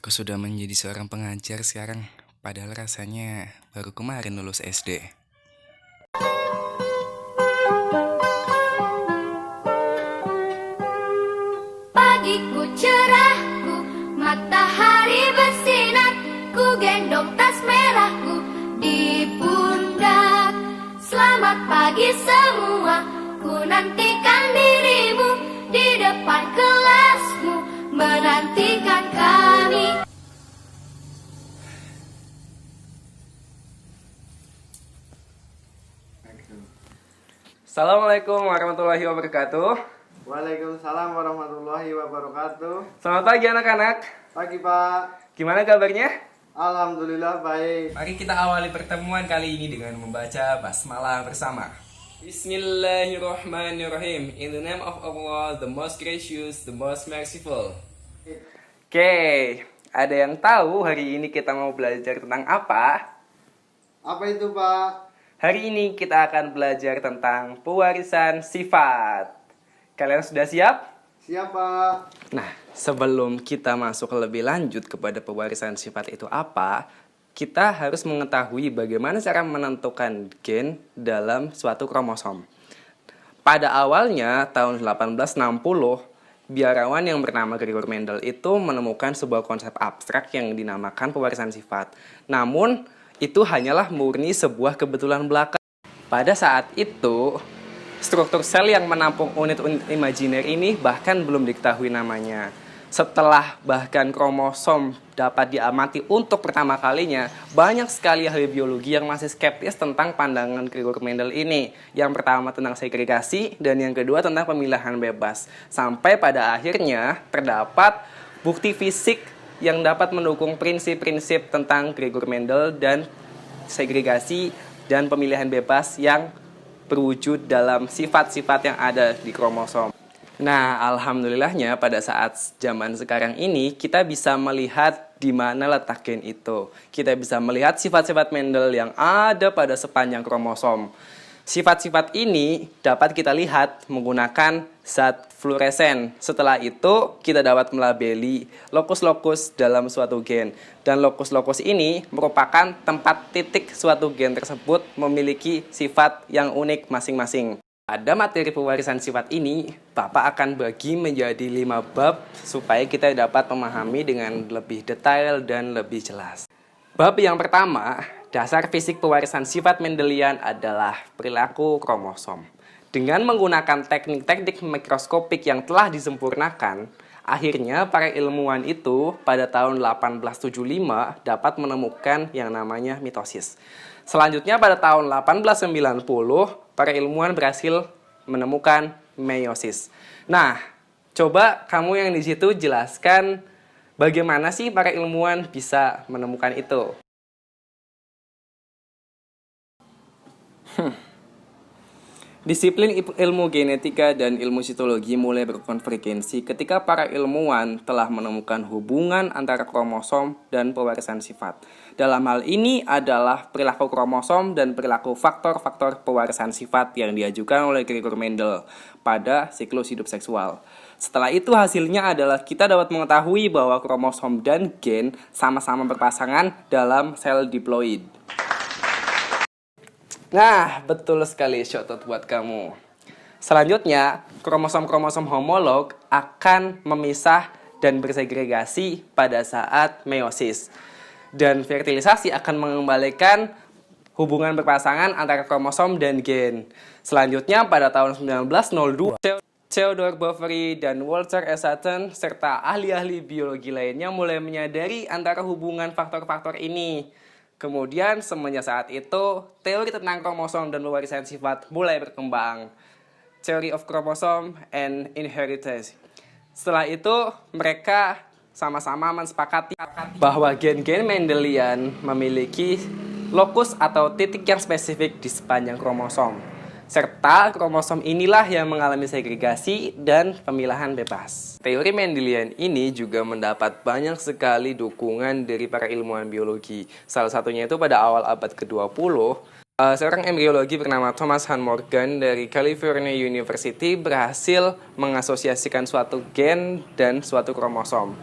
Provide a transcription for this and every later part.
Aku sudah menjadi seorang pengajar sekarang, padahal rasanya baru kemarin lulus SD. Pagiku cerahku, matahari bersinar, ku gendong tas merahku di pundak. Selamat pagi semua, ku nantikan dirimu di depan kelasmu, menantikan kami. Assalamualaikum warahmatullahi wabarakatuh. Waalaikumsalam warahmatullahi wabarakatuh. Selamat pagi anak-anak. Pagi Pak. Gimana kabarnya? Alhamdulillah baik. Mari kita awali pertemuan kali ini dengan membaca basmalah bersama. Bismillahirrahmanirrahim. In the name of Allah, the most gracious, the most merciful. Oke, ada yang tahu hari ini kita mau belajar tentang apa? Apa itu Pak? Hari ini kita akan belajar tentang pewarisan sifat. Kalian sudah siap? Siap Pak. Nah, sebelum kita masuk lebih lanjut kepada pewarisan sifat itu apa, kita harus mengetahui bagaimana cara menentukan gen dalam suatu kromosom. Pada awalnya, tahun 1860, biarawan yang bernama Gregor Mendel itu menemukan sebuah konsep abstrak yang dinamakan pewarisan sifat. Namun, itu hanyalah murni sebuah kebetulan belaka. Pada saat itu, struktur sel yang menampung unit-unit imajiner ini bahkan belum diketahui namanya. Setelah bahkan kromosom dapat diamati untuk pertama kalinya, banyak sekali ahli biologi yang masih skeptis tentang pandangan Gregor Mendel ini. Yang pertama tentang segregasi, dan yang kedua tentang pemilahan bebas. Sampai pada akhirnya terdapat bukti fisik yang dapat mendukung prinsip-prinsip tentang Gregor Mendel dan segregasi dan pemilihan bebas yang berwujud dalam sifat-sifat yang ada di kromosom. Nah, alhamdulillahnya pada saat zaman sekarang ini kita bisa melihat di mana letak gen itu. Kita bisa melihat sifat-sifat Mendel yang ada pada sepanjang kromosom. Sifat-sifat ini dapat kita lihat menggunakan zat fluoresen. Setelah itu, kita dapat melabeli lokus-lokus dalam suatu gen. Dan lokus-lokus ini merupakan tempat titik suatu gen tersebut memiliki sifat yang unik masing-masing. Pada materi pewarisan sifat ini, Bapak akan bagi menjadi 5 bab supaya kita dapat memahami dengan lebih detail dan lebih jelas. Bab yang pertama, dasar fisik pewarisan sifat Mendelian adalah perilaku kromosom. Dengan menggunakan teknik-teknik mikroskopik yang telah disempurnakan, akhirnya para ilmuwan itu pada tahun 1875 dapat menemukan yang namanya mitosis. Selanjutnya pada tahun 1890, para ilmuwan berhasil menemukan meiosis. Nah, coba kamu yang di situ jelaskan bagaimana sih para ilmuwan bisa menemukan itu? Disiplin ilmu genetika dan ilmu sitologi mulai berkonvergensi ketika para ilmuwan telah menemukan hubungan antara kromosom dan pewarisan sifat. Dalam hal ini adalah perilaku kromosom dan perilaku faktor-faktor pewarisan sifat yang diajukan oleh Gregor Mendel pada siklus hidup seksual. Setelah itu hasilnya adalah kita dapat mengetahui bahwa kromosom dan gen sama-sama berpasangan dalam sel diploid. Nah, betul sekali, shoutout buat kamu. Selanjutnya, kromosom-kromosom homolog akan memisah dan bersegregasi pada saat meiosis. Dan fertilisasi akan mengembalikan hubungan berpasangan antara kromosom dan gen. Selanjutnya, pada tahun 1902, Theodore Boveri dan Walter S. Sutton serta ahli-ahli biologi lainnya mulai menyadari antara hubungan faktor-faktor ini. Kemudian semenjak saat itu, teori tentang kromosom dan pewarisan sifat mulai berkembang. Theory of Chromosome and Inheritance. Setelah itu, mereka sama-sama mensepakati bahwa gen-gen Mendelian memiliki lokus atau titik yang spesifik di sepanjang kromosom. Serta kromosom inilah yang mengalami segregasi dan pemilahan bebas. Teori Mendelian ini juga mendapat banyak sekali dukungan dari para ilmuwan biologi. Salah satunya itu pada awal abad ke-20, seorang embriologi bernama Thomas Hunt Morgan dari California University berhasil mengasosiasikan suatu gen dan suatu kromosom.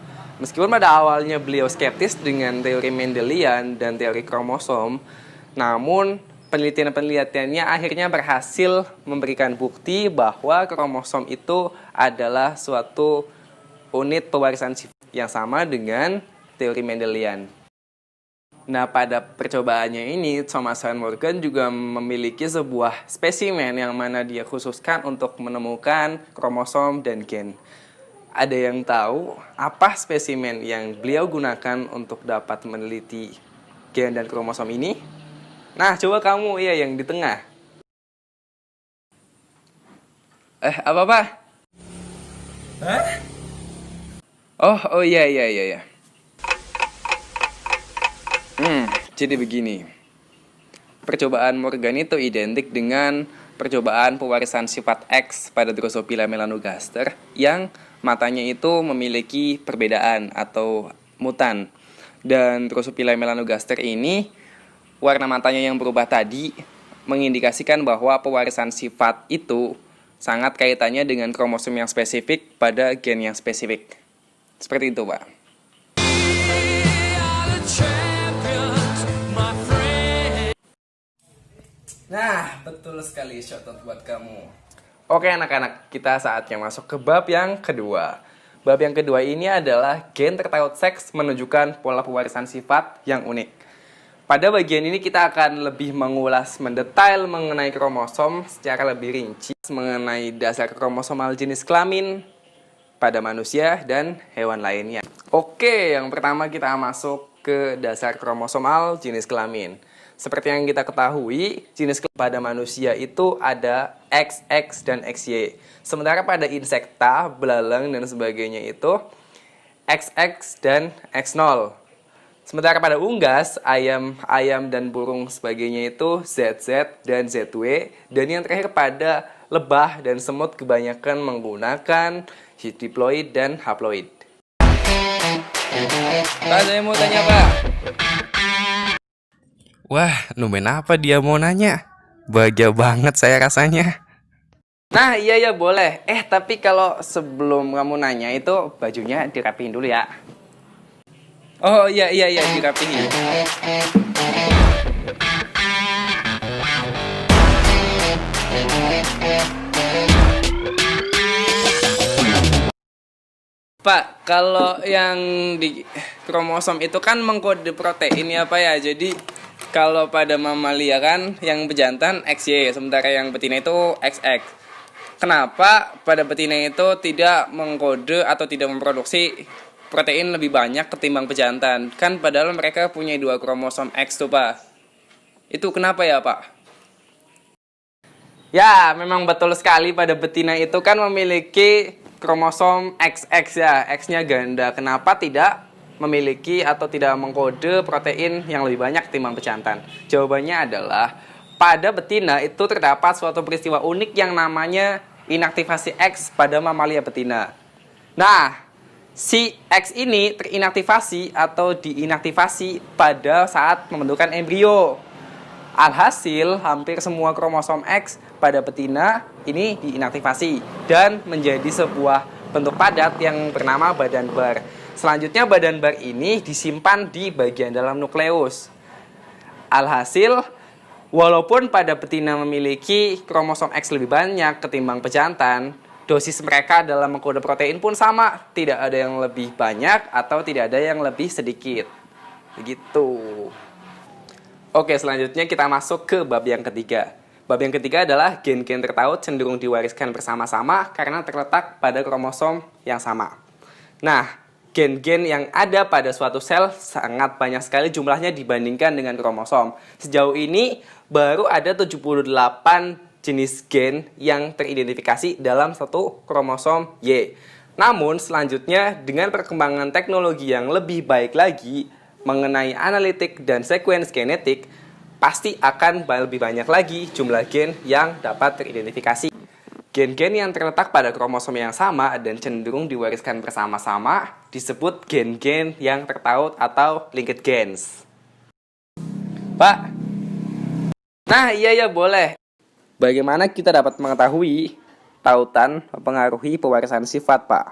Meskipun pada awalnya beliau skeptis dengan teori Mendelian dan teori kromosom, namun penelitian-penelitiannya akhirnya berhasil memberikan bukti bahwa kromosom itu adalah suatu unit pewarisan sifat yang sama dengan teori Mendelian. Nah, pada percobaannya ini, Thomas Van Morgan juga memiliki sebuah spesimen yang mana dia khususkan untuk menemukan kromosom dan gen. Ada yang tahu apa spesimen yang beliau gunakan untuk dapat meneliti gen dan kromosom ini? Nah, coba kamu ya yang di tengah. Apa, Pak? Hah? Oh iya. Jadi begini. Percobaan Morgan itu identik dengan percobaan pewarisan sifat X pada Drosophila melanogaster yang matanya itu memiliki perbedaan atau mutan. Dan Drosophila melanogaster ini warna matanya yang berubah tadi mengindikasikan bahwa pewarisan sifat itu sangat kaitannya dengan kromosom yang spesifik pada gen yang spesifik. Seperti itu, Pak. Nah, betul sekali, shoutout buat kamu. Oke anak-anak, kita saatnya masuk ke bab yang kedua. Bab yang kedua ini adalah gen tertaut seks menunjukkan pola pewarisan sifat yang unik. Pada bagian ini kita akan lebih mengulas mendetail mengenai kromosom secara lebih rinci, mengenai dasar kromosomal jenis kelamin pada manusia dan hewan lainnya. Oke, yang pertama kita masuk ke dasar kromosomal jenis kelamin. Seperti yang kita ketahui, jenis kelamin pada manusia itu ada XX dan XY. Sementara pada insekta, belalang, dan sebagainya itu XX dan X0. Sementara pada unggas, ayam dan burung sebagainya itu ZZ dan ZW. Dan yang terakhir pada lebah dan semut kebanyakan menggunakan diploid dan haploid. Pak, saya mau tanya, Pak. Wah, numen apa dia mau nanya? Bahagia banget saya rasanya. Nah, iya boleh. Tapi kalau sebelum kamu nanya itu bajunya dirapihin dulu ya. Oh iya dirapihin. Pak, kalau yang di kromosom itu kan mengkode protein ya Pak ya. Jadi kalau pada mamalia kan yang pejantan XY, sementara yang betina itu XX. Kenapa pada betina itu tidak mengkode atau tidak memproduksi protein lebih banyak ketimbang pejantan? Kan padahal mereka punya 2 kromosom X tuh Pak. Itu kenapa ya Pak? Ya, memang betul sekali pada betina itu kan memiliki kromosom XX ya, X-nya ganda. Kenapa tidak memiliki atau tidak mengkode protein yang lebih banyak ketimbang pejantan? Jawabannya adalah pada betina itu terdapat suatu peristiwa unik yang namanya inaktivasi X pada mamalia betina. Nah, si X ini terinaktivasi atau diinaktivasi pada saat pembentukan embrio. Alhasil, hampir semua kromosom X pada betina ini diinaktivasi dan menjadi sebuah bentuk padat yang bernama badan bar. Selanjutnya badan bar ini disimpan di bagian dalam nukleus. Alhasil, walaupun pada betina memiliki kromosom X lebih banyak ketimbang pejantan, dosis mereka dalam mengkode protein pun sama. Tidak ada yang lebih banyak atau tidak ada yang lebih sedikit. Begitu. Oke, selanjutnya kita masuk ke bab yang ketiga. Bab yang ketiga adalah gen-gen tertaut cenderung diwariskan bersama-sama karena terletak pada kromosom yang sama. Nah, gen-gen yang ada pada suatu sel sangat banyak sekali jumlahnya dibandingkan dengan kromosom. Sejauh ini baru ada 78 jenis gen yang teridentifikasi dalam satu kromosom Y. Namun selanjutnya dengan perkembangan teknologi yang lebih baik lagi mengenai analitik dan sequence genetik, pasti akan lebih banyak lagi jumlah gen yang dapat teridentifikasi. Gen-gen yang terletak pada kromosom yang sama dan cenderung diwariskan bersama-sama disebut gen-gen yang tertaut atau linked gens. Pak? Nah, iya boleh. Bagaimana kita dapat mengetahui tautan mempengaruhi pewarisan sifat, Pak?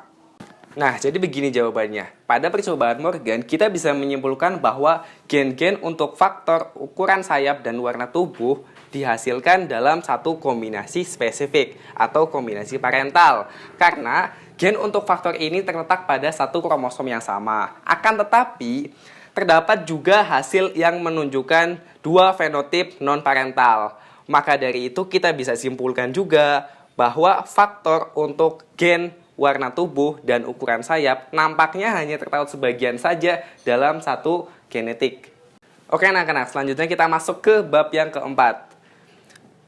Nah, jadi begini jawabannya. Pada percobaan Morgan, kita bisa menyimpulkan bahwa gen-gen untuk faktor ukuran sayap dan warna tubuh dihasilkan dalam satu kombinasi spesifik atau kombinasi parental. Karena gen untuk faktor ini terletak pada satu kromosom yang sama. Akan tetapi, terdapat juga hasil yang menunjukkan dua fenotip non-parental. Maka dari itu kita bisa simpulkan juga bahwa faktor untuk gen warna tubuh dan ukuran sayap nampaknya hanya terpaut sebagian saja dalam satu genetik. Oke anak-anak, selanjutnya kita masuk ke bab yang keempat.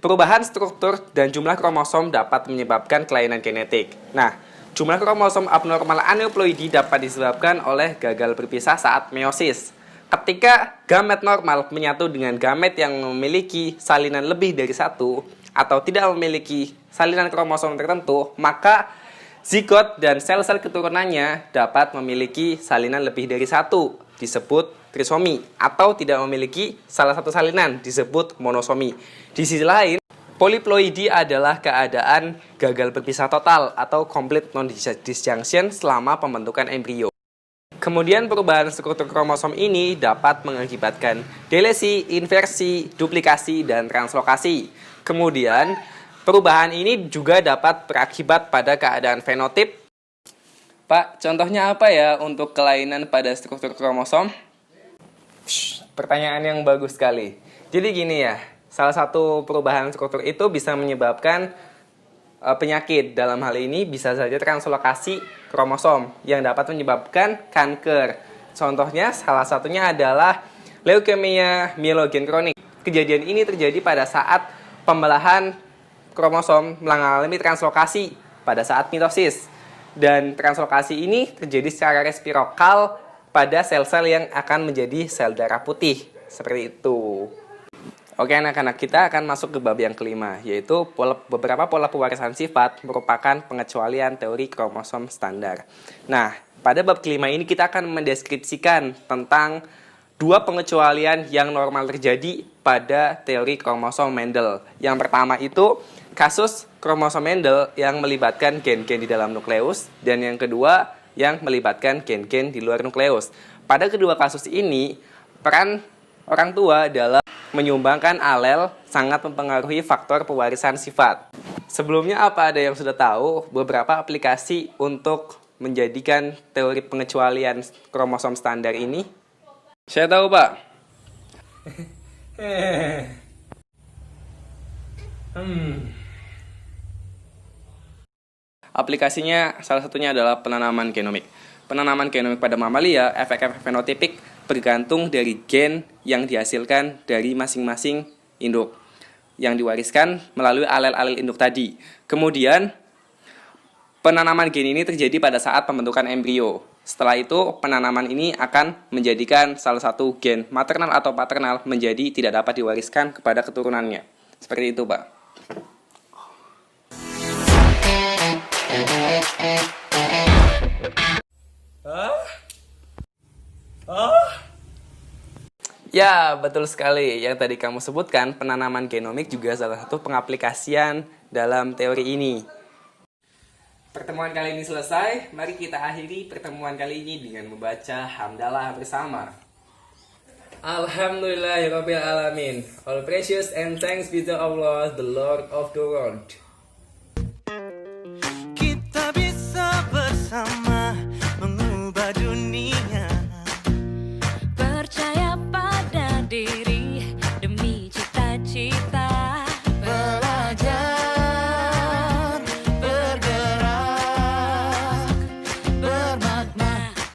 Perubahan struktur dan jumlah kromosom dapat menyebabkan kelainan genetik. Nah, jumlah kromosom abnormal aneuploidi dapat disebabkan oleh gagal berpisah saat meiosis. Ketika gamet normal menyatu dengan gamet yang memiliki salinan lebih dari satu atau tidak memiliki salinan kromosom tertentu, maka zigot dan sel-sel keturunannya dapat memiliki salinan lebih dari satu, disebut trisomi, atau tidak memiliki salah satu salinan, disebut monosomi. Di sisi lain, poliploidi adalah keadaan gagal berpisah total atau complete non-disjunction selama pembentukan embrio. Kemudian perubahan struktur kromosom ini dapat mengakibatkan delesi, inversi, duplikasi, dan translokasi. Kemudian, perubahan ini juga dapat berakibat pada keadaan fenotip. Pak, contohnya apa ya untuk kelainan pada struktur kromosom? Pertanyaan yang bagus sekali. Jadi gini ya, salah satu perubahan struktur itu bisa menyebabkan penyakit. Dalam hal ini bisa saja translokasi kromosom yang dapat menyebabkan kanker. Contohnya salah satunya adalah leukemia mielogen kronik. Kejadian ini terjadi pada saat pembelahan kromosom mengalami translokasi pada saat mitosis. Dan translokasi ini terjadi secara resiprokal pada sel-sel yang akan menjadi sel darah putih. Seperti itu. Oke anak-anak, kita akan masuk ke bab yang kelima, yaitu beberapa pola pewarisan sifat merupakan pengecualian teori kromosom standar. Nah, pada bab kelima ini kita akan mendeskripsikan tentang dua pengecualian yang normal terjadi pada teori kromosom Mendel. Yang pertama itu kasus kromosom Mendel yang melibatkan gen-gen di dalam nukleus, dan yang kedua yang melibatkan gen-gen di luar nukleus. Pada kedua kasus ini, peran orang tua dalam menyumbangkan alel sangat mempengaruhi faktor pewarisan sifat. Sebelumnya apa ada yang sudah tahu beberapa aplikasi untuk menjadikan teori pengecualian kromosom standar ini? Saya tahu, Pak. Aplikasinya salah satunya adalah penanaman genomik. Penanaman genomik pada mamalia, efek-efek fenotipik bergantung dari gen yang dihasilkan dari masing-masing induk yang diwariskan melalui alel-alel induk tadi. Kemudian, penanaman gen ini terjadi pada saat pembentukan embrio. Setelah itu, penanaman ini akan menjadikan salah satu gen maternal atau paternal menjadi tidak dapat diwariskan kepada keturunannya. Seperti itu, Pak. Ya, betul sekali. Yang tadi kamu sebutkan, penanaman genomik juga salah satu pengaplikasian dalam teori ini. Pertemuan kali ini selesai. Mari kita akhiri pertemuan kali ini dengan membaca hamdalah bersama. Alhamdulillahirabbil alamin. All precious and thanks be to Allah, the Lord of the world.